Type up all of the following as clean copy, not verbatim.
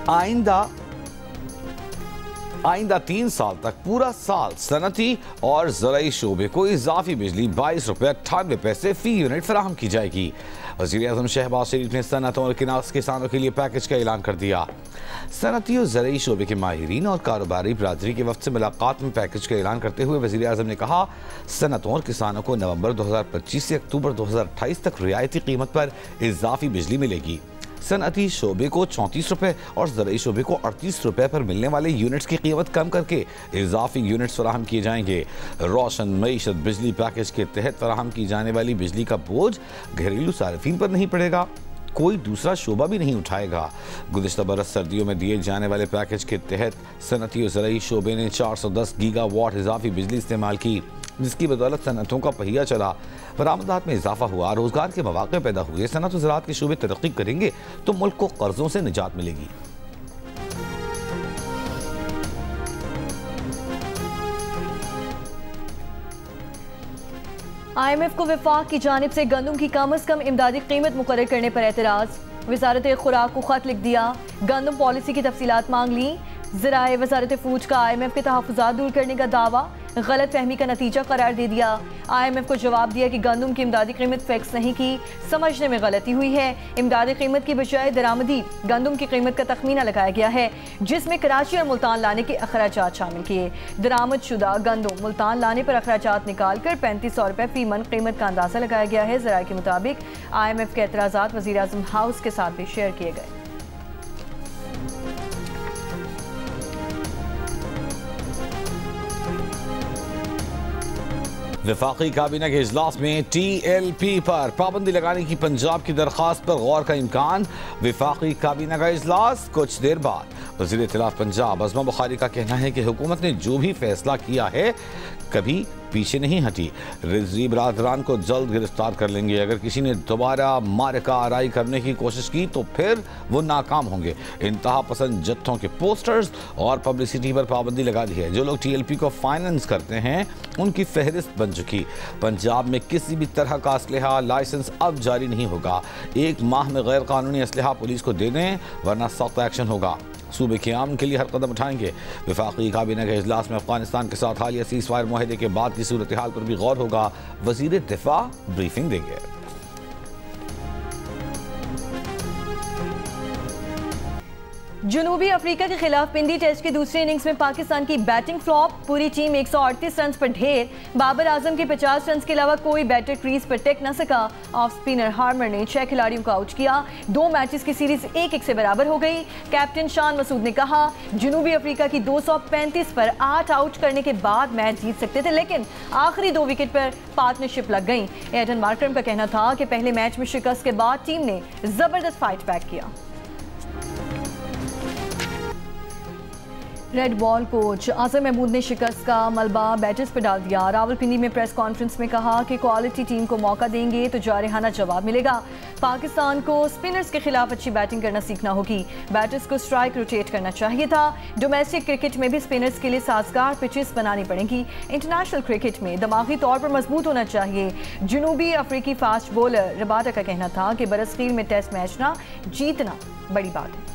आइंदा 3 साल तक पूरा साल सनती और ज़राई शोबे को इजाफी बिजली 22 रुपये 98 पैसे फी यूनिट फराहम की जाएगी। वज़ीर-ए-आज़म शहबाज शरीफ ने सनतों और किसानों के लिए पैकेज का ऐलान कर दिया। सनती और ज़राई शोबे के माहिरीन और कारोबारी बरादरी के वक्त से मुलाकात में पैकेज का ऐलान करते हुए वज़ीर-ए-आज़म ने कहा, सनतों और किसानों को नवंबर 2025 से अक्टूबर 2028 तक रियायती कीमत पर इजाफी बिजली मिलेगी। सनअती शोबे को 34 रुपये और ज़राई शोबे को 38 रुपये पर मिलने वाले यूनिट्स की कीमत कम करके इजाफी यूनिट्स फराहम किए जाएंगे। रोशन मईशत बिजली पैकेज के तहत फराहम की जाने वाली बिजली का बोझ घरेलू सार्फिन पर नहीं पड़ेगा, कोई दूसरा शोबा भी नहीं उठाएगा। गुज़िश्ता बरस सर्दियों में दिए जाने वाले पैकेज के तहत सनअती और ज़राई शोबे ने 410 गीगावाट इजाफी बिजली इस्तेमाल की, जिसकी बदौलत सनतों का पहिया चला, बरामदात में इजाफा हुआ, रोजगार के मौके पैदा हुए। सनत और ज़राअत के शोबे तरक्की करेंगे तो मुल्क को कर्जों से निजात मिलेगी। IMF को वफाक की जानिब से गंदम की कम अज कम इमदादी कीमत मुकर्रर करने पर एतराज़। वजारत खुराक को खत लिख दिया, गंदम पॉलिसी की तफसीलात मांग ली। ज़राए वजारत फूड का IMF के तहफ़्फ़ुज़ात दूर करने का दावा गलत फहमी का नतीजा करार दे दिया। IMF को जवाब दिया कि गंदम की इमदादी कीमत फिक्स नहीं की, समझने में गलती हुई है। इमदादी कीमत की बजाय दरामदी गंदम की कीमत का तखमीना लगाया गया है, जिसमें कराची और मुल्तान लाने के अखराजात शामिल किए। दरामद शुदा गंदम मुल्तान लाने पर अखराजात निकाल कर 3500 रुपये फी मन कीमत का अंदाजा लगाया गया है। ज़राए के मुताबिक IMF के एतराज़ात वज़ीर-ए-आज़म हाउस के साथ भी शेयर किए गए। वफाकी काबीना के इजलास में TLP पर पाबंदी लगाने की पंजाब की दरख्वास्त पर गौर का इम्कान। वफाकी काबीना का इजलास कुछ देर बाद। वज़ीर इत्तलाफ पंजाब अज़मा बुखारी का कहना है कि हुकूमत ने जो भी फैसला किया है कभी पीछे नहीं हटी। रिजवी बरादरान को जल्द गिरफ्तार कर लेंगे। अगर किसी ने दोबारा मारका आराई करने की कोशिश की तो फिर वो नाकाम होंगे। इंतहा पसंद जत्थों के पोस्टर्स और पब्लिसिटी पर पाबंदी लगा दी है। जो लोग TLP को फाइनेंस करते हैं उनकी फहरिस्त बन चुकी। पंजाब में किसी भी तरह का असलहा लाइसेंस अब जारी नहीं होगा। 1 माह में गैर कानूनी असलहा पुलिस को दे दें वरना सख्त एक्शन होगा। सूबे क़याम के लिए हर कदम उठाएंगे। वफाकी काबीना के इजलास में अफगानिस्तान के साथ हालिया सीज़ फायर मुआहदे के बाद की सूरत हाल पर भी गौर होगा। वज़ीर दिफा ब्रीफिंग देंगे। जनूबी अफ्रीका के खिलाफ पिंडी टेस्ट की दूसरी इनिंग्स में पाकिस्तान की बैटिंग फ्लॉप, पूरी टीम 138 रन पर ढेर। बाबर आजम के 50 रन के अलावा कोई बैटर क्रीज पर टिक न सका। ऑफ स्पिनर हार्मर ने 6 खिलाड़ियों को आउट किया। 2 मैचेस की सीरीज 1-1 से बराबर हो गई। कैप्टन शान मसूद ने कहा, जनूबी अफ्रीका की 235 पर 8 आउट करने के बाद मैच जीत सकते थे, लेकिन आखिरी 2 विकेट पर पार्टनरशिप लग गई। एडन मार्करम का कहना था कि पहले मैच में शिकस्त के बाद टीम ने जबरदस्त फाइट बैक किया। रेड बॉल कोच आज़म महमूद ने शिकस्त का मलबा बैटर्स पर डाल दिया। रावलपिंडी में प्रेस कॉन्फ्रेंस में कहा कि क्वालिटी टीम को मौका देंगे तो जारहाना जवाब मिलेगा। पाकिस्तान को स्पिनर्स के खिलाफ अच्छी बैटिंग करना सीखना होगी। बैटर्स को स्ट्राइक रोटेट करना चाहिए था। डोमेस्टिक क्रिकेट में भी स्पिनर्स के लिए साजगार पिचेस बनानी पड़ेंगी। इंटरनेशनल क्रिकेट में दिमागी तौर पर मजबूत होना चाहिए। जनूबी अफ्रीकी फास्ट बॉलर रबाटा का कहना था कि बरसफील में टेस्ट मैच ना जीतना बड़ी बात है।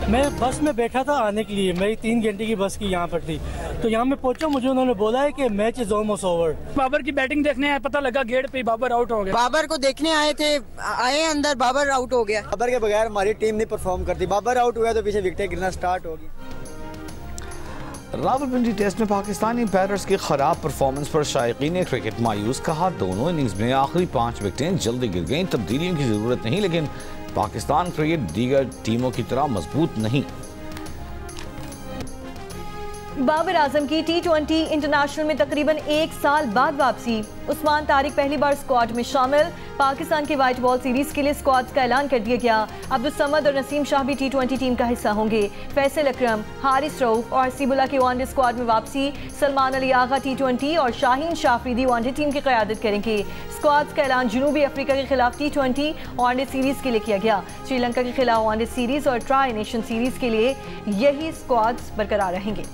मैं बस में बैठा था आने के लिए, मेरी 3 घंटे की बस की यहाँ पर थी, तो यहाँ मैं पहुँचा, मुझे उन्होंने बोला है कि match is almost over. Babar की बैटिंग देखने आए, पता लगा गेट पे बाबर आउट हो गया। बाबर को देखने आए थे, आए अंदर, बाबर आउट हो गया। बाबर के बगैर हमारी टीम नहीं परफॉर्म करती। बाबर आउट हुआ तो पीछे विकेटें गिरना स्टार्ट होगी। रावलपिंडी टेस्ट में पाकिस्तानी बैटर्स की खराब परफॉर्मेंस पर शायकीन क्रिकेट मायूस। कहा, दोनों इनिंग्स में आखिरी 5 विकेटें जल्दी गिर गईं। तब्दीलियों की जरूरत नहीं, लेकिन पाकिस्तान क्रिकेट दीगर टीमों की तरह मजबूत नहीं। बाबर आजम की T20 इंटरनेशनल में तकरीबन 1 साल बाद वापसी। उस्मान तारिक पहली बार स्क्वाड में शामिल। पाकिस्तान के व्हाइट बॉल सीरीज के लिए स्क्वाड का ऐलान कर दिया गया। अब्दुल समद और नसीम शाह भी T20 टीम का हिस्सा होंगे। फैसल अकरम, हारिस रऊफ और हसीबुल्ला की वनडे स्क्वाड में वापसी। सलमान अली आगा T20 और शाहीन शाफरीदी वनडे टीम की क़यादत करेंगे। स्क्वाड का ऐलान जनूबी अफ्रीका के खिलाफ T20 वनडे सीरीज के लिए किया गया। श्रीलंका के खिलाफ वनडे सीरीज और ट्राई नेशन सीरीज के लिए यही स्क्वाड बरकरार रहेंगे।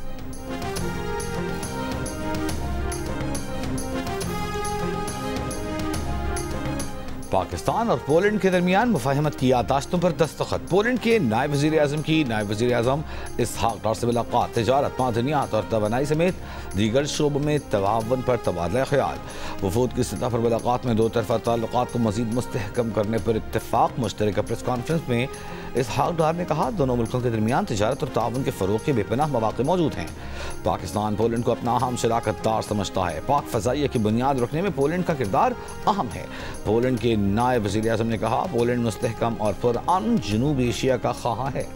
पाकिस्तान और पोलैंड के दरमियान मुफाहमत की यादाश्तों पर दस्तखत। पोलैंड के नायब वज़ीर आज़म की नायब वज़ीर आज़म इसहाक डार से मुलाकात। तिजारत, मादनियात और तवानाई समेत दीगर शोबों में तआवुन पर तबादला ख्याल। वफूद की सतह पर मुलाकात में दो तरफा ताल्लुकात को मज़ीद मुस्तहकम करने पर इत्तेफाक। मुश्तरका प्रेस कॉन्फ्रेंस में इसहाक डार ने कहा, दोनों मुल्कों के दरमियान तिजारत और ताउन के फ़रोग़ के बेपनाह मौक़े मौजूद हैं। पाकिस्तान पोलैंड को अपना अहम शराकतदार समझता है। पाक फ़ज़ाइया की बुनियाद रखने में पोलैंड का किरदार अहम है। पोलैंड के नायब वज़ीर आज़म ने कहा, पोलैंड मुस्तहकम और पुरअमन जनूबी एशिया का ख्वाह है।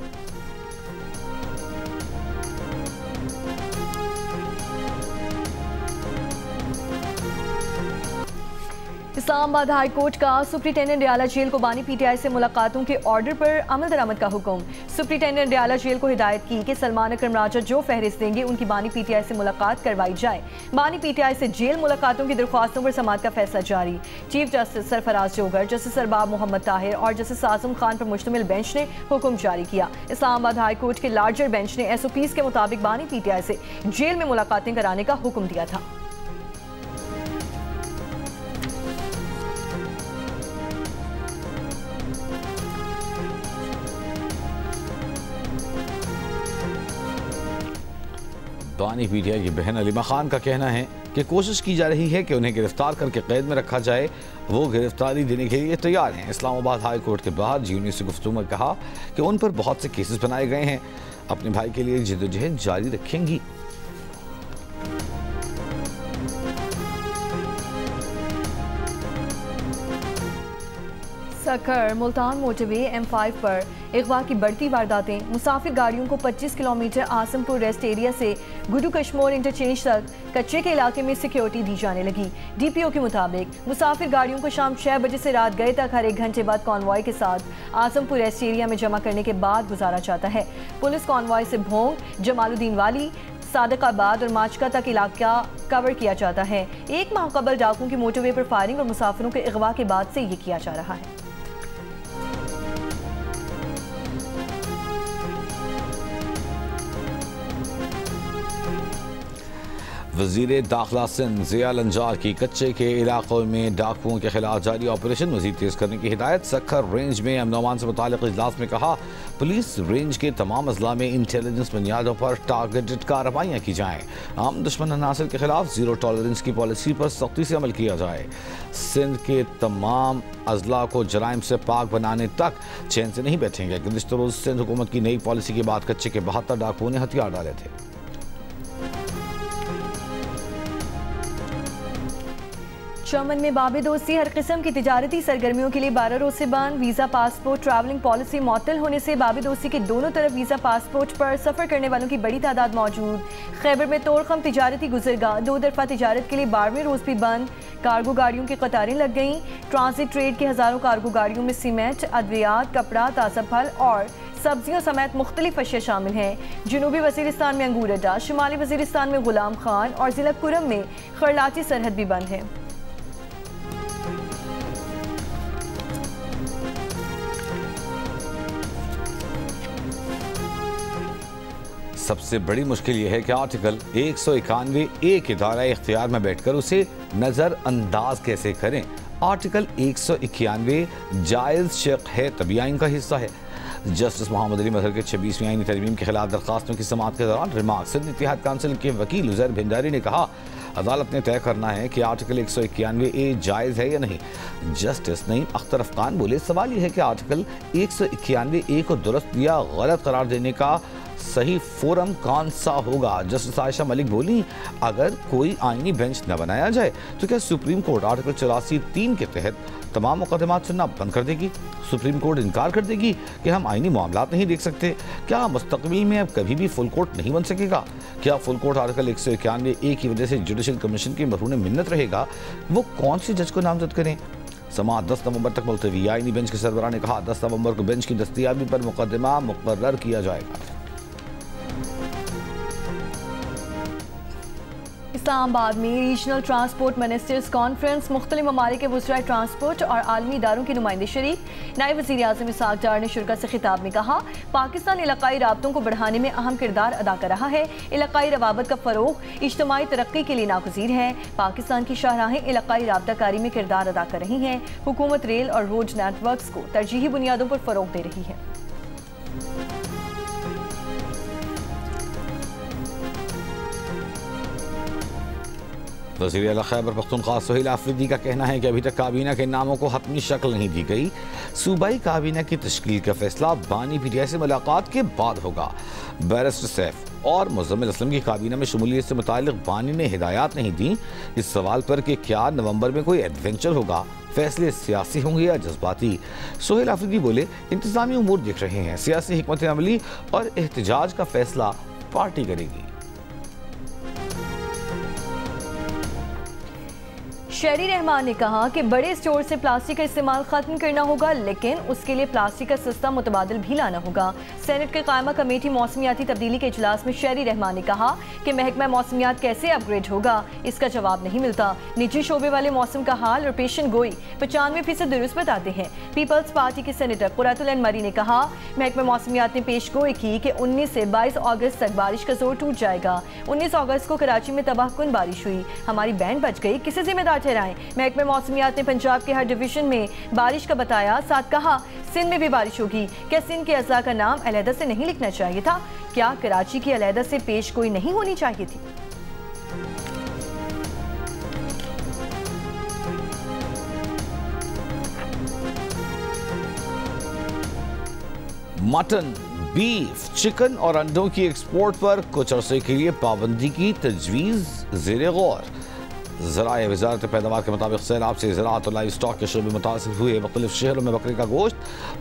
इस्लामाबाद हाई कोर्ट का सुप्रिंटेंडेंट रियाला जेल को बानी पीटीआई से मुलाकातों के ऑर्डर पर अमल दरामद का हुक्म। सुप्रिंटेंडेंट रियाला जेल को हिदायत की कि सलमान अकरम राजा जो फहरिस्त देंगे उनकी बानी पीटीआई से मुलाकात करवाई जाए। बानी पीटीआई से जेल मुलाकातों की दरख्वास्तों पर समाअत का फैसला जारी। चीफ जस्टिस सरफराज जोगर, जस्टिस अरबाब मोहम्मद ताहिर और जस्टिस आजम खान पर मुश्तमिल बेंच ने हुक्म जारी किया। इस्लामाबाद हाई कोर्ट के लार्जर बेंच ने SOPs के मुताबिक बानी पीटीआई से जेल में मुलाकातें कराने का हुक्म दिया था। बानी पीटीआई की बहन अलीमा खान का कहना है कि कोशिश की जा रही है कि उन्हें गिरफ्तार करके कैद में रखा जाए। वो गिरफ्तारी देने के लिए तैयार हैं। इस्लामाबाद हाई कोर्ट के बाहर जीओनी से गुफ्तगू में कहा कि उन पर बहुत से केसेस बनाए गए हैं। अपने भाई के लिए जिद्दोजहद जारी रखेंगी। सखर मुल्तान मोटरवे M5 पर अगवा की बढ़ती वारदातें। मुसाफिर गाड़ियों को 25 किलोमीटर आसमपुर रेस्ट एरिया से गुडू कश्मोर इंटरचेंज तक कच्चे के इलाके में सिक्योरिटी दी जाने लगी। DPO के मुताबिक मुसाफिर गाड़ियों को शाम 6 बजे से रात गए तक हर 1 घंटे बाद कॉन्वॉय के साथ आसमपुर रेस्ट एरिया में जमा करने के बाद गुजारा जाता है। पुलिस कॉन्वॉय से भोंग, जमालुद्दीन वाली, सादकाबाद और माचका तक इलाका कवर किया जाता है। 1 माह कबल डाकुओं की मोटरवे पर फायरिंग और मुसाफिरों के अगवा के बाद से ये किया जा रहा है। वज़ीर दाखिला सिंध ज़िया लंजार की कच्चे के इलाकों में डाकुओं के खिलाफ जारी ऑपरेशन मज़ीद तेज़ करने की हिदायत। सखर रेंज में अमन-ओ-अमान से मुताल्लिक़ इजलास में कहा, पुलिस रेंज के तमाम अजला में इंटेलिजेंस बुनियादों पर टारगेटेड कार्रवाइयाँ की जाएँ। आम दुश्मन अनासर के खिलाफ ज़ीरो टॉलरेंस की पॉलिसी पर सख्ती से अमल किया जाए। सिंध के तमाम अजला को जराइम से पाक बनाने तक चैन से नहीं बैठेंगे। गुज़िश्ता रोज़ सिंध हुकूमत की नई पॉलिसी के बाद कच्चे के 72 डाकुओं ने हथियार डाले थे। चमन में बाबे दोस्ती हर किस्म की तिजारती सरगर्मियों के लिए 12 रोज से बंद। वीज़ा, पासपोर्ट, ट्रैवलिंग पॉलिसी मअतल होने से बाबे दोस्ती के दोनों तरफ वीज़ा पासपोर्ट पर सफ़र करने वालों की बड़ी तादाद मौजूद। खैबर में तोड़खम तिजारती गुजरगाह 2 तरफा तिजारत के लिए 12वें रोज भी बंद। कार्गो गाड़ियों की कतारें लग गईं। ट्रांजिट ट्रेड की हज़ारों कार्गो गाड़ियों में सीमेंट, अद्वियात, कपड़ा, ताज़ा फल और सब्जियों समेत मुख्तलिफ अशिया शामिल हैं। जनूबी वज़ीरिस्तान में अंगूर अड्डा, शुमाली वज़ीरिस्तान में गुलाम खान और ज़िला कुरम में खरलाची सरहद भी बंद है। सबसे बड़ी मुश्किल यह है कि आर्टिकल 191 ए के दायरे इख्तियार में बैठकर उसे नज़रअंदाज कैसे करें। आर्टिकल 191 जायज़ शक है, तभी आइन का हिस्सा है। जस्टिस मोहम्मद अली मजहर के 26वीं आईनी तरमीम के खिलाफ दरखास्तों की समाअत के दौरान रिमार्क सिंध इत्तेहाद काउंसिल के वकील उज़ैर भिंडारी ने कहा, अदालत ने तय करना है कि आर्टिकल 191 ए जायज़ है या नहीं। जस्टिस नईम अख्तर अफगान बोले, सवाल यह है कि आर्टिकल 191 ए को दुरुस्त या गलत करार देने का सही फोरम कौन सा होगा। जस्टिस आयशा मलिक बोली, अगर कोई आईनी बेंच न बनाया जाए तो क्या सुप्रीम कोर्ट आर्टिकल 84(3) के तहत तमाम मुकदमात सुनना बंद कर देगी? सुप्रीम कोर्ट इनकार कर देगी कि हम आईनी मामलात नहीं देख सकते? क्या मुस्तकबिल में अब कभी भी फुल कोर्ट नहीं बन सकेगा? क्या फुल कोर्ट आर्टिकल 191 ए की वजह से जुडिशल कमीशन की मरहून मिन्नत रहेगा? वो कौन से जज को नामजद करें? समाअत 10 नवंबर तक मुलतवी। आईनी बेंच के सरबराह ने कहा, 10 नवंबर को बेंच की दस्तयाबी पर मुकदमा मुकर्रर किया जाएगा। इस्लामाबाद में रीजनल ट्रांसपोर्ट मिनिस्टर्स कॉन्फ्रेंस, मुख्तलिफ ममालिक के वज़राए ट्रांसपोर्ट और आलमी इदारों के नुमाइंदे शरीक। नायब वज़ीर आज़म इसहाक डार ने शुरा से खिताब में कहा, पाकिस्तान इलाकाई राब्तों को बढ़ाने में अहम किरदार अदा कर रहा है। इलाकाई रवाबत का फ़रोग इज्तिमाई तरक्की के लिए नागुज़ीर है। पाकिस्तान की शाहराहें इलाकाई राब्ताकारी में किरदार अदा कर रही हैं। हुकूमत रेल और रोड नेटवर्क्स को तरजीही बुनियादों पर फ़रोग दे रही है। वज़ीर आला खैबर पख्तूनख्वा सुहेल आफरीदी का कहना है कि अभी तक काबीना के नामों को हतमी शक्ल नहीं दी गई। सूबाई काबीना की तश्कील का फैसला बानी पीटीआई से मुलाकात के बाद होगा। बैरिस्टर सैफ और मुज़म्मिल असलम की काबीना में शमूलियत से मुताल्लिक़ बानी ने हिदायत नहीं दी। इस सवाल पर कि क्या नवंबर में कोई एडवेंचर होगा, फैसले सियासी होंगे या जज्बाती, सुहेल आफरीदी बोले, इंतजामी उमूर देख रहे हैं, सियासी हिकमत अमली और एहतजाज का फैसला पार्टी करेगी। शहरी रहमान ने कहा कि बड़े स्टोर से प्लास्टिक का इस्तेमाल खत्म करना होगा, लेकिन उसके लिए प्लास्टिक का सस्ता मुतबादिल भी लाना होगा। सेनेट के कायमा कमेटी मौसमियाती तब्दीली के इजलास में शहरी रहमान ने कहा कि महकमा मौसमियात कैसे अपग्रेड होगा, इसका जवाब नहीं मिलता। निजी शोबे वाले मौसम का हाल और पेशन गोई 95% दुरुस्त बताते हैं। पीपल्स पार्टी के सेनेटर कुरैतुल एन मरी ने कहा, महकमा मौसमियात ने पेश गोई की कि 19 से 22 अगस्त तक बारिश का जोर टूट जाएगा। 19 अगस्त को कराची में तबाहकुन बारिश हुई, हमारी बैंड बच गई, किसे जिम्मेदार ठहराएं। महकमे मौसमियात ने पंजाब के हर डिवीजन में बारिश का बताया, साथ कहा सिंध में भी बारिश होगी। क्या सिंध के अज़ला का नाम अलहदा से नहीं लिखना चाहिए था? क्या कराची की अलहदा से पेश गोई नहीं होनी चाहिए थी? मटन, बीफ, चिकन और अंडों की एक्सपोर्ट पर कुछ अरसे के लिए पाबंदी की तजवीज़ ज़ेरे गौर। ज़राए वज़ारत पैदावार के मुताबिक सैलाब से ज़राअत और लाइव स्टॉक के शोबे मुतासिर हुए मुख्तलिफ शहरों में बकरे का गोश्त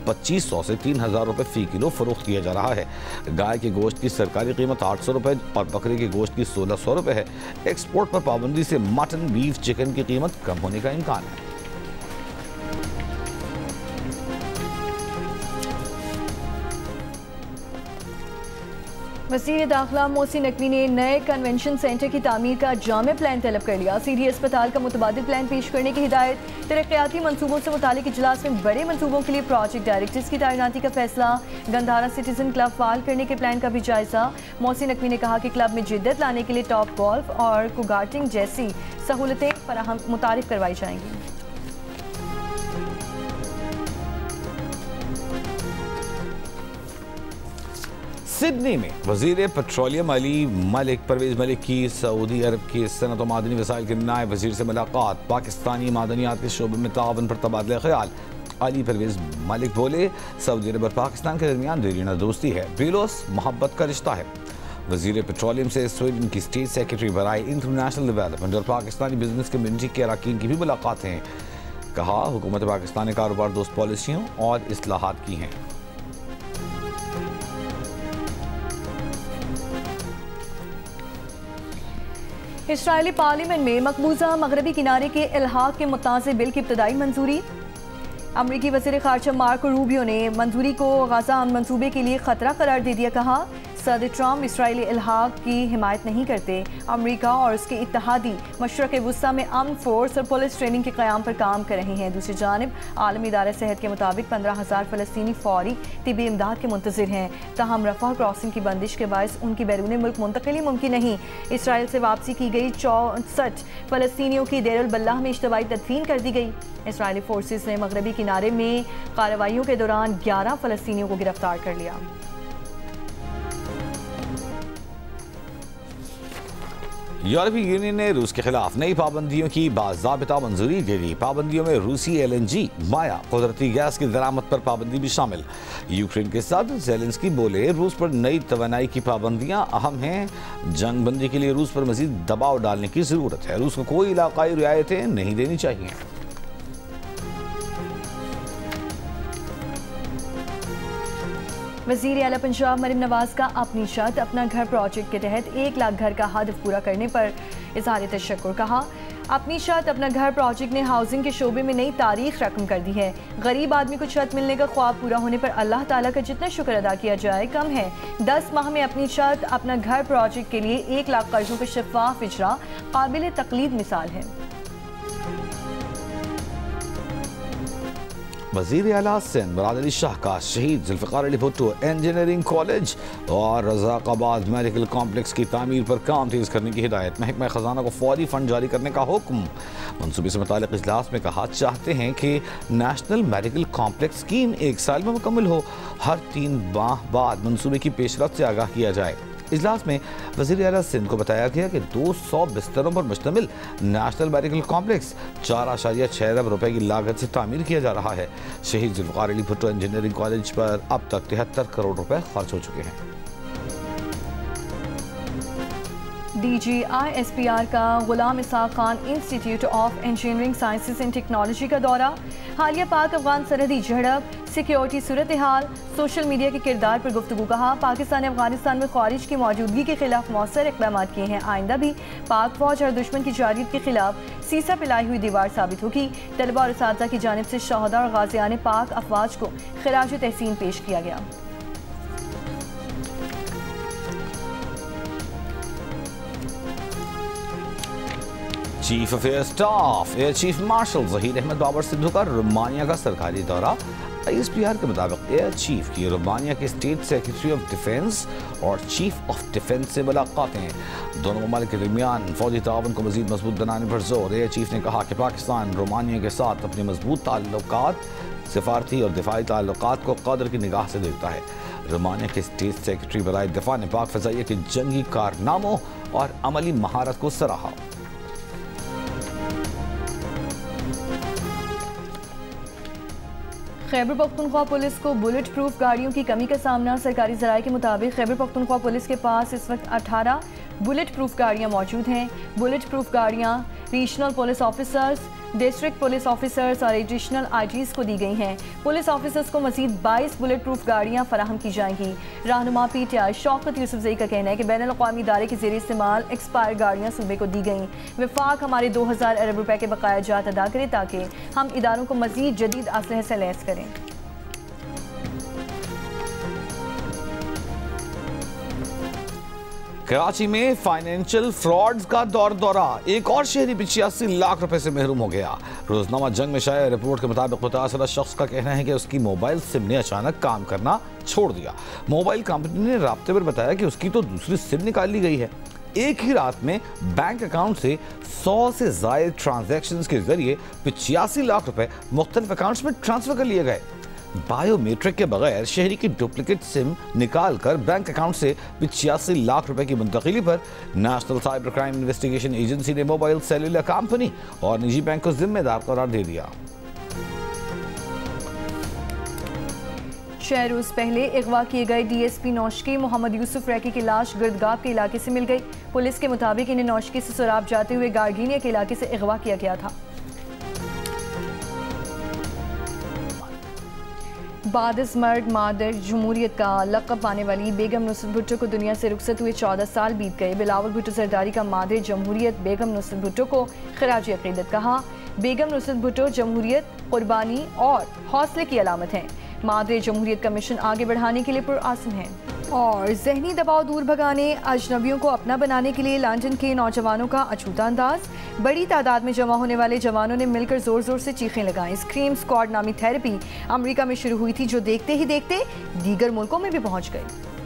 2500 से 3000 रुपये फ़ी किलो फ़रोख्त किया जा रहा है। गाय के गोश्त की सरकारी कीमत 800 रुपये और बकरे के गोश्त की 1600 रुपये है। एक्सपोर्ट पर पाबंदी से मटन, बीफ, चिकन की कीमत कम होने का इम्कान है। वज़ीर दाखिला मोहसिन नकवी ने नए कन्वेंशन सेंटर की तामीर का जामे प्लान तलब कर लिया। सीडी अस्पताल का मुतबादिल प्लान पेश करने की हिदायत। तरक्याती मनसूबों से मुतालिक इजलास में बड़े मनसूबों के लिए प्रोजेक्ट डायरेक्टर्स की तैनाती का फैसला। गंधारा सिटीजन क्लब फाल करने के प्लान का भी जायजा। मोहसिन नकवी ने कहा कि क्लब में जिद्दत लाने के लिए टॉप गोल्फ और कुगार्टिंग जैसी सहूलतें फराहम मुतारिफ करवाई जाएंगी। सिडनी में वज़ीर पेट्रोलियम अली मलिक परवेज़ मलिक की सऊदी अरब के सनत और मादनी वसाइल के नायब वज़ीर से मुलाकात। पाकिस्तानी मादनियात के शोबे में ताउन पर तबादला ख्याल। अली परवेज़ मलिक बोले, सऊदी अरब और पाकिस्तान के दरमियान देरीना दोस्ती है, बेलोस मोहब्बत का रिश्ता है। वज़ीर पेट्रोलियम से स्वीडन की स्टेट सेक्रेटरी बराए इंटरनेशनल डेवलपमेंट और पाकिस्तानी बिजनेस कम्यूनिटी के अरकान की भी मुलाकातें। कहा, हुकूमत पाकिस्तान ने कारोबार दोस्त पॉलिसियों और इस्लाहात की हैं। इस्राएली पार्लियामेंट में मकबूजा मगरबी किनारे के इल्हाक के मुताज़ बिल की इब्तदाई मंजूरी। अमरीकी वज़ीर ख़ारजा मार्को रूबियो ने मंजूरी को गज़ा मनसूबे के लिए ख़तरा करार दे दिया। कहा, सदर ट्रम्प इसराइली इल्हाक की हिमायत नहीं करते। अमरीका और उसके इत्तेहादी मशरक़ वुस्ता में अमन फोर्स और पुलिस ट्रेनिंग के क़याम पर काम कर रहे हैं। दूसरी जानिब आलमी इदारा सेहत के मुताबिक 15,000 फ़लस्तीनी फ़ौरी तिबी इमदाद के मुंतज़िर हैं। ताहम रफ़ा क्रॉसिंग की बंदिश के बायस उनकी बैरून मुल्क मुंतकिली मुमकिन नहीं। इसराइल से वापसी की गई 64 फ़लस्तीनियों की देर अल बल्लाह में इज्तमाई तदफीन कर दी गई। इसराइली फोर्सेस ने मगरबी किनारे में कार्रवाइयों के दौरान 11 फ़लस्तीनियों को गिरफ्तार कर लिया। यूरोपीय यूनियन ने रूस के खिलाफ नई पाबंदियों की बाज़ाबिता मंजूरी दे दी। पाबंदियों में रूसी LNG, माया, कुदरती गैस की दरामद पर पाबंदी भी शामिल। यूक्रेन के सदर ज़ेलेंस्की बोले, रूस पर नई तवानाई की पाबंदियां अहम हैं। जंग बंदी के लिए रूस पर मजीद दबाव डालने की ज़रूरत है। रूस को कोई इलाकाई रियायतें नहीं देनी चाहिए। वज़ीर आला पंजाब मरीम नवाज का अपनी छत अपना घर प्रोजेक्ट के तहत 1 लाख घर का हदफ पूरा करने पर इज़हार तशक्कुर। कहा, अपनी छत अपना घर प्रोजेक्ट ने हाउसिंग के शोबे में नई तारीख रकम कर दी है। गरीब आदमी को छत मिलने का ख्वाब पूरा होने पर अल्लाह ताला का जितना शुक्र अदा किया जाए कम है। 10 माह में अपनी छत अपना घर प्रोजेक्ट के लिए 1 लाख कर्जों का शफाफ इजरा काबिल तकलीद मिसाल है। वज़ीर आला सिंध मुराद अली शाह का शहीद जुल्फ़िकार अली भुट्टो इंजीनियरिंग कॉलेज और रज़ाक़ाबाद मेडिकल कॉम्प्लेक्स की तामीर पर काम तेज़ करने की हिदायत। महकमा ख़जाना को फौरी फंड जारी करने का हुक्म। मनसूबे से मुताल्लिक़ इजलास में कहा चाहते हैं कि नेशनल मेडिकल कॉम्प्लेक्स स्कीम 1 साल में मुकम्मल हो। हर 3 माह बाद मनसूबे की पेशरफ्त से आगाह किया जाए। इजलास में वज़ीर आला सिंध को बताया गया कि 200 बिस्तरों पर मुश्तमिल नेशनल मेडिकल कॉम्प्लेक्स 4.6 अरब रुपए की लागत से तामीर किया जा रहा है। शहीद जुल्फ़िकार अली भुट्टो इंजीनियरिंग कॉलेज पर अब तक 73 करोड़ रुपए खर्च हो चुके हैं। DGISPR का Ghulam Ishaq Khan institute of engineering sciences and technology का दौरा। हालिया पाक अफगान सरहदी झड़प, सिक्योरिटी सूरत हाल, सोशल मीडिया के किरदार पर गुफ्तगू। कहा पाकिस्तान ने अफगानिस्तान में ख़वारिज की मौजूदगी के खिलाफ मौसर इक़दाम किए हैं। आइंदा भी पाक फौज और दुश्मन की जारियत के खिलाफ सीसा पिलाई हुई दीवार साबित होगी। तलबा और उस्तादा की जानिब से शहदा और गाज़ियान पाक अफवाज को खिराज तहसीन पेश किया गया। Chief of air staff air chief marshal Zaheer Ahmed Babar Sidhu का रोमानिया का सरकारी दौरा। ISPR के मुताबिक एयर चीफ की रोमानिया के स्टेट सेक्रेटरी ऑफ डिफेंस और चीफ ऑफ डिफेंस से मुलाकातें। दोनों ममालिक के दरमियान फौजी ताउन को मजीद मजबूत बनाने पर जोर। एयर चीफ ने कहा कि पाकिस्तान रोमानिया के साथ अपने मजबूत ताल्लुकात, सिफारती और दिफाई ताल्लुकात को कदर की निगाह से देखता है। रोमानिया के स्टेट सेक्रेटरी बराए दिफा ने पाक फ़ज़ाइया के जंगी कारनामों और अमली महारत को सराहा। खैबर पख्तूनख्वा पुलिस को बुलेट प्रूफ गाड़ियों की कमी का सामना। सरकारी ज़राए के मुताबिक खैबर पख्तूनख्वा पुलिस के पास इस वक्त 18 बुलेट प्रूफ गाड़ियाँ मौजूद हैं। बुलेट प्रूफ गाड़ियाँ regional police officers, district police officers और एडिशनल IGs को दी गई हैं। पुलिस ऑफिसर्स को मजीद 22 बुलेट प्रूफ गाड़ियाँ फराहम की जाएंगी। रहनुमा PTI शौकत यूसुफजई का कहना है कि बैनुल अक़वामी इदारे के ज़ेरे इस्तेमाल एक्सपायर गाड़ियाँ सूबे को दी गई। वफाक हमारे 2000 अरब रुपए के बकाया जात अदा करे ताकि हम इदारों को मजीद जदीद असलहे से लैस करें। कराची में फाइनेंशियल फ्रॉड्स का दौरा। एक और शहरी 85 लाख रुपए से महरूम हो गया। रोजनामा जंग में शाया रिपोर्ट के मुताबिक मुतासरा शख्स का कहना है कि उसकी मोबाइल सिम ने अचानक काम करना छोड़ दिया। मोबाइल कंपनी ने राब्ते पर बताया कि उसकी तो दूसरी सिम निकाल ली गई है। एक ही रात में बैंक अकाउंट से 100 से ज़ायद ट्रांजैक्शंस के जरिए 85 लाख रुपए मुख्तलिफ अकाउंट्स में ट्रांसफर कर लिए गए। बायोमेट्रिक के बगैर शहरी की डुप्लीकेट सिम निकाल कर बैंक अकाउंट से 85 लाख रुपए की मुंतकिली पर national cyber crime investigation agency ने मोबाइल सेलुलर कंपनी और निजी बैंक को जिम्मेदार करार दे दिया। 6 रोज पहले अगवा किए गए DSP नौशकी मोहम्मद यूसुफ रैकी की लाश गिरदगाब के इलाके से मिल गई। पुलिस के मुताबिक इन्हें नौशकी से सुराब जाते हुए गार्गिनिया के इलाके से अगवा किया गया था। बादिस मर्द मादर जमहूरियत का लक़ब पाने वाली बेगम नुसरत भुट्टो को दुनिया से रुखसत हुए 14 साल बीत गए। बिलावल भुट्टो जरदारी का मादर जमहूरियत बेगम नुसरत भुट्टो को खिराज अक़ीदत। कहा बेगम नुसरत भुट्टो जमहूरियत, कुर्बानी और हौसले की अलामत हैं। मादर जमहूरियत का मिशन आगे बढ़ाने के लिए पुरआज़म है। और ज़हनी दबाव दूर भगाने, अजनबियों को अपना बनाने के लिए लंदन के नौजवानों का अछूता अंदाज। बड़ी तादाद में जमा होने वाले जवानों ने मिलकर जोर जोर से चीखें लगाईं। स्क्रीम स्क्वाड नामी थेरेपी अमेरिका में शुरू हुई थी जो देखते ही देखते दीगर मुल्कों में भी पहुंच गई।